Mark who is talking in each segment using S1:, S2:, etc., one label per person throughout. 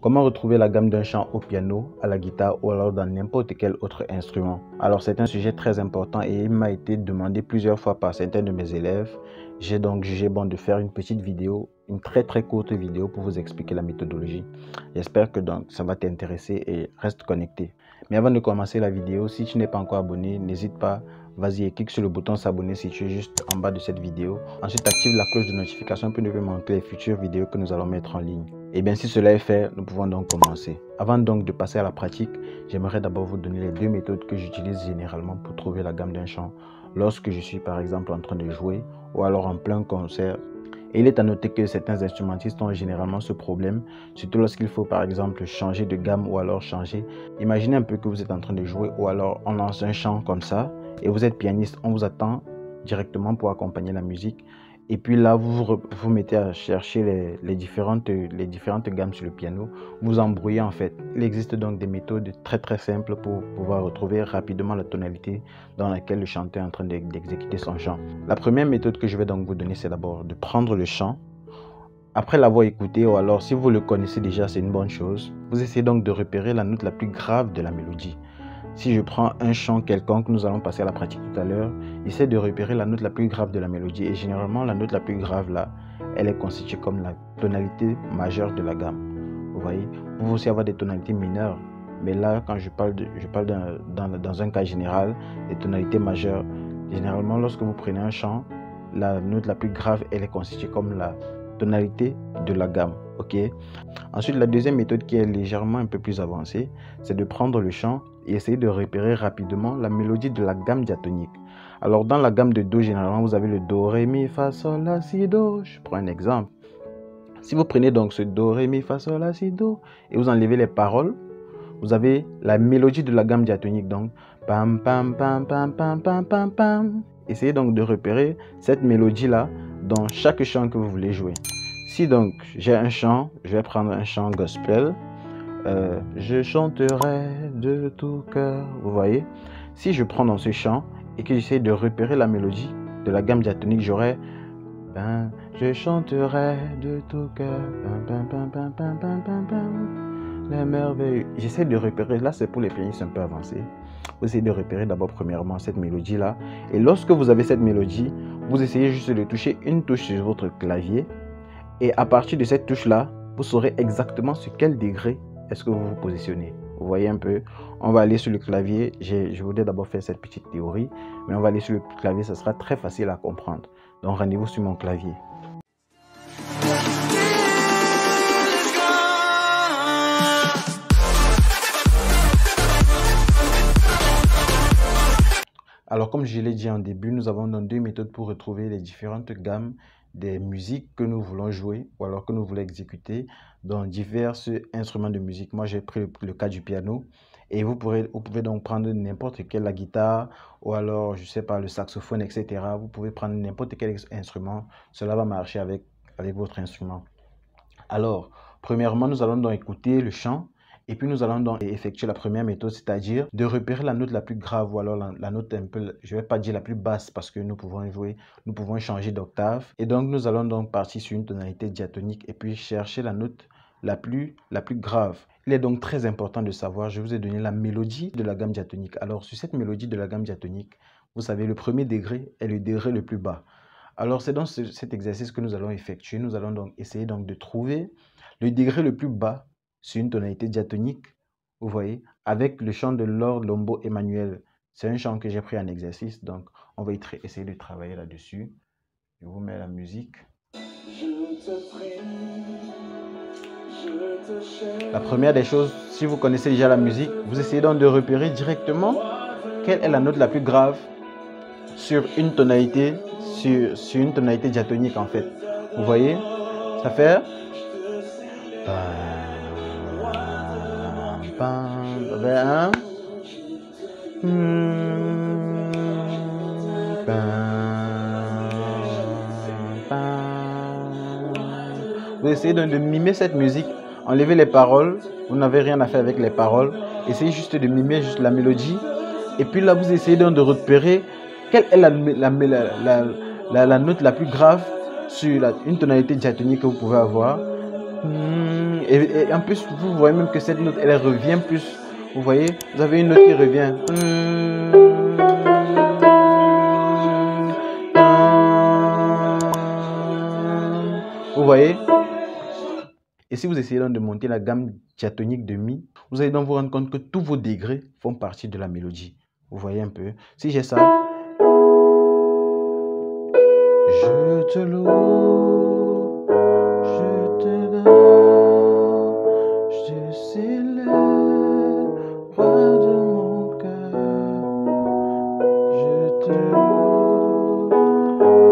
S1: Comment retrouver la gamme d'un chant au piano, à la guitare ou alors dans n'importe quel autre instrument? Alors c'est un sujet très important et il m'a été demandé plusieurs fois par certains de mes élèves. J'ai donc jugé bon de faire une petite vidéo, une très courte vidéo pour vous expliquer la méthodologie. J'espère que donc ça va t'intéresser et reste connecté. Mais avant de commencer la vidéo, si tu n'es pas encore abonné, n'hésite pas, vas-y et clique sur le bouton s'abonner situé juste en bas de cette vidéo. Ensuite active la cloche de notification pour ne pas manquer les futures vidéos que nous allons mettre en ligne. Et bien si cela est fait, nous pouvons donc commencer. Avant donc de passer à la pratique, j'aimerais d'abord vous donner les deux méthodes que j'utilise généralement pour trouver la gamme d'un chant lorsque je suis par exemple en train de jouer ou alors en plein concert. Et il est à noter que certains instrumentistes ont généralement ce problème, surtout lorsqu'il faut par exemple changer de gamme ou alors changer. Imaginez un peu que vous êtes en train de jouer ou alors on lance un chant comme ça et vous êtes pianiste, on vous attend directement pour accompagner la musique. Et puis là, vous vous mettez à chercher les différentes gammes sur le piano. Vous embrouillez en fait. Il existe donc des méthodes très simples pour pouvoir retrouver rapidement la tonalité dans laquelle le chanteur est en train d'exécuter son chant. La première méthode que je vais donc vous donner, c'est d'abord de prendre le chant. Après l'avoir écouté, ou alors si vous le connaissez déjà, c'est une bonne chose. Vous essayez donc de repérer la note la plus grave de la mélodie. Si je prends un chant quelconque, nous allons passer à la pratique tout à l'heure, j'essaie de repérer la note la plus grave de la mélodie. Et généralement, la note la plus grave là, elle est constituée comme la tonalité majeure de la gamme. Vous voyez, vous pouvez aussi avoir des tonalités mineures. Mais là, quand je parle dans un cas général, des tonalités majeures. Généralement, lorsque vous prenez un chant, la note la plus grave, elle est constituée comme la tonalité de la gamme. Ok. Ensuite, la deuxième méthode qui est légèrement un peu plus avancée, c'est de prendre le chant et essayer de repérer rapidement la mélodie de la gamme diatonique. Alors dans la gamme de Do, généralement vous avez le Do, Ré, Mi, Fa, Sol, La, Si, Do. Je prends un exemple. Si vous prenez donc ce Do, Ré, Mi, Fa, Sol, La, Si, Do et vous enlevez les paroles, vous avez la mélodie de la gamme diatonique. Donc pam pam pam pam pam pam pam pam. Essayez donc de repérer cette mélodie là dans chaque chant que vous voulez jouer. Si donc j'ai un chant, je vais prendre un chant gospel. Je chanterai de tout cœur. Vous voyez, si je prends dans ce chant et que j'essaie de repérer la mélodie de la gamme diatonique, j'aurai je chanterai de tout cœur. Les merveilles. J'essaie de repérer. Là, c'est pour les pianistes un peu avancés. Vous essayez de repérer d'abord premièrement cette mélodie là. Et lorsque vous avez cette mélodie, vous essayez juste de toucher une touche sur votre clavier. Et à partir de cette touche là, vous saurez exactement sur quel degré est-ce que vous vous positionnez. Vous voyez un peu, on va aller sur le clavier. Je voudrais d'abord faire cette petite théorie, mais on va aller sur le clavier, ça sera très facile à comprendre. Donc rendez-vous sur mon clavier. Alors comme je l'ai dit en début, nous avons donc deux méthodes pour retrouver les différentes gammes des musiques que nous voulons jouer ou alors que nous voulons exécuter dans divers instruments de musique. Moi, j'ai pris le cas du piano et vous pouvez donc prendre n'importe quelle, la guitare ou alors, je sais pas, le saxophone, etc. Vous pouvez prendre n'importe quel instrument. Cela va marcher avec votre instrument. Alors, premièrement, nous allons donc écouter le chant. Et puis nous allons donc effectuer la première méthode, c'est-à-dire de repérer la note la plus grave ou alors la note un peu, je ne vais pas dire la plus basse parce que nous pouvons jouer, nous pouvons changer d'octave. Et donc nous allons donc partir sur une tonalité diatonique et puis chercher la note la plus grave. Il est donc très important de savoir, je vous ai donné la mélodie de la gamme diatonique. Alors sur cette mélodie de la gamme diatonique, vous savez, le premier degré est le degré le plus bas. Alors c'est dans cet exercice que nous allons effectuer. Nous allons donc essayer donc de trouver le degré le plus bas sur une tonalité diatonique, vous voyez, avec le chant de Lord Lombo Emmanuel. C'est un chant que j'ai pris en exercice, donc on va essayer de travailler là-dessus. Je vous mets la musique. La première des choses, si vous connaissez déjà la musique, vous essayez donc de repérer directement quelle est la note la plus grave sur une tonalité, sur une tonalité diatonique en fait. Vous voyez, ça fait... Vous essayez donc de mimer cette musique, enlevez les paroles, vous n'avez rien à faire avec les paroles, essayez juste de mimer juste la mélodie, et puis là vous essayez donc de repérer quelle est la note la plus grave sur une tonalité diatonique que vous pouvez avoir. Et en plus, vous voyez même que cette note, elle revient plus. Vous voyez, vous avez une note qui revient. Vous voyez? Et si vous essayez donc de monter la gamme diatonique de Mi, vous allez donc vous rendre compte que tous vos degrés font partie de la mélodie. Vous voyez un peu? Si j'ai ça, je te loue, je t'adore, je te célèbre, roi de mon cœur. Je te loue,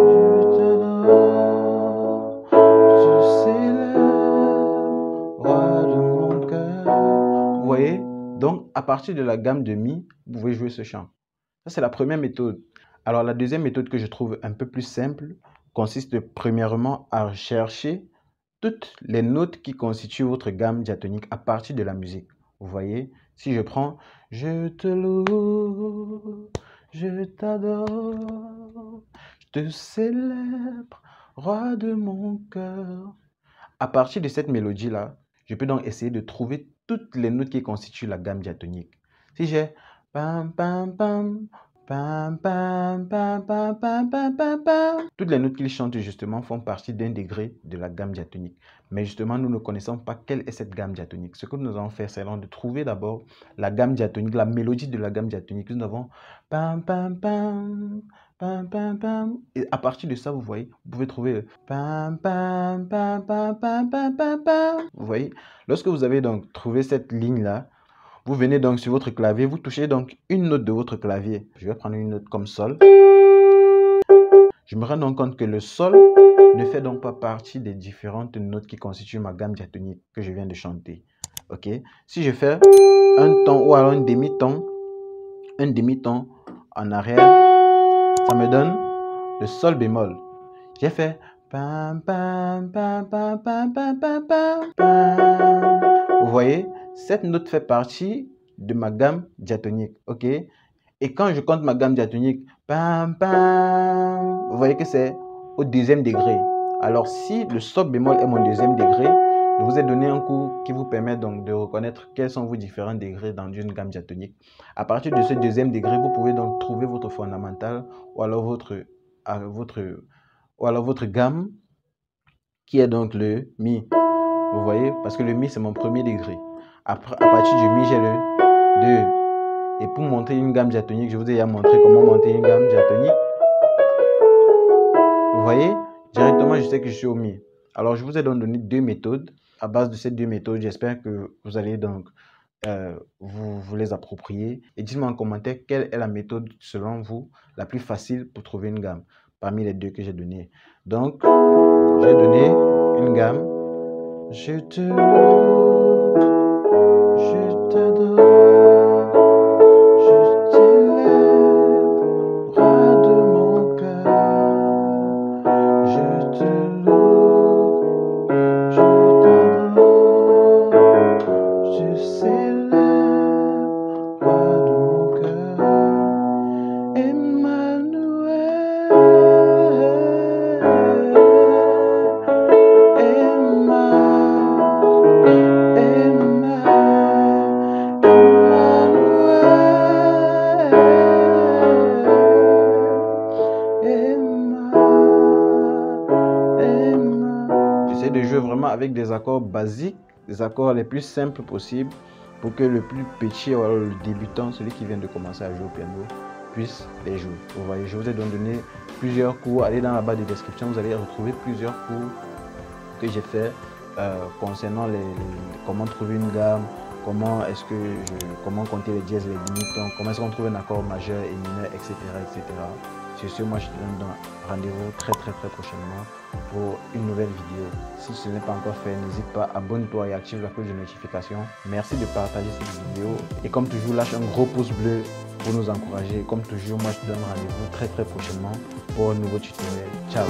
S1: je t'adore, je te célèbre, roi de mon cœur. Vous voyez? Donc, à partir de la gamme de Mi, vous pouvez jouer ce chant. Ça, c'est la première méthode. Alors, la deuxième méthode que je trouve un peu plus simple consiste premièrement à chercher toutes les notes qui constituent votre gamme diatonique à partir de la musique. Vous voyez, si je prends « Je te loue, je t'adore, je te célèbre, roi de mon cœur ». À partir de cette mélodie-là, je peux donc essayer de trouver toutes les notes qui constituent la gamme diatonique. Si j'ai pam pam pam pam pam pam pam pam pam pam pam, toutes les notes qu'il chante justement font partie d'un degré de la gamme diatonique. Mais justement, nous ne connaissons pas quelle est cette gamme diatonique. Ce que nous allons faire, c'est de trouver d'abord la gamme diatonique, la mélodie de la gamme diatonique. Nous avons pam pam pam pam pam pam. Et à partir de ça, vous voyez, vous pouvez trouver pam pam pam pam pam pam pam pam. Vous voyez, lorsque vous avez donc trouvé cette ligne-là, vous venez donc sur votre clavier, vous touchez donc une note de votre clavier. Je vais prendre une note comme Sol. Je me rends donc compte que le Sol ne fait donc pas partie des différentes notes qui constituent ma gamme diatonique que je viens de chanter. Ok? Si je fais un ton ou alors un demi-ton en arrière, ça me donne le Sol bémol. J'ai fait pam pam pam pam pam pam pam pam pam. Vous voyez, cette note fait partie de ma gamme diatonique, ok? Et quand je compte ma gamme diatonique, pam pam, vous voyez que c'est au deuxième degré. Alors si le Sol bémol est mon deuxième degré, je vous ai donné un cours qui vous permet donc de reconnaître quels sont vos différents degrés dans une gamme diatonique. À partir de ce deuxième degré, vous pouvez donc trouver votre fondamental ou alors votre gamme qui est donc le Mi. Vous voyez, parce que le Mi c'est mon premier degré. Après, à partir du Mi, j'ai le 2. Et pour monter une gamme diatonique, je vous ai déjà montré comment monter une gamme diatonique. Vous voyez, directement, je sais que je suis au Mi. Alors, je vous ai donc donné deux méthodes. À base de ces deux méthodes, j'espère que vous allez donc vous les approprier. Et dites-moi en commentaire quelle est la méthode, selon vous, la plus facile pour trouver une gamme parmi les deux que j'ai données. Donc, j'ai donné une gamme. Je te loue, je t'adore, je t'élève, roi de mon cœur. Je te loue, je t'adore, je célèbre, roi de mon cœur. Emmanuel. J'essaie de jouer vraiment avec des accords basiques, des accords les plus simples possibles pour que le plus petit ou alors le débutant, celui qui vient de commencer à jouer au piano, puisse les jouer. Vous voyez, je vous ai donc donné plusieurs cours. Allez dans la barre de description, vous allez retrouver plusieurs cours que j'ai fait concernant comment trouver une gamme, comment compter les dièses et les demi-tons, comment est-ce qu'on trouve un accord majeur et mineur, etc. etc. Sur ce, moi je te donne rendez-vous très prochainement pour une nouvelle vidéo. Si ce n'est pas encore fait, n'hésite pas, abonne-toi et active la cloche de notification. Merci de partager cette vidéo et comme toujours, lâche un gros pouce bleu pour nous encourager. Comme toujours, moi je te donne rendez-vous très prochainement pour un nouveau tutoriel. Ciao.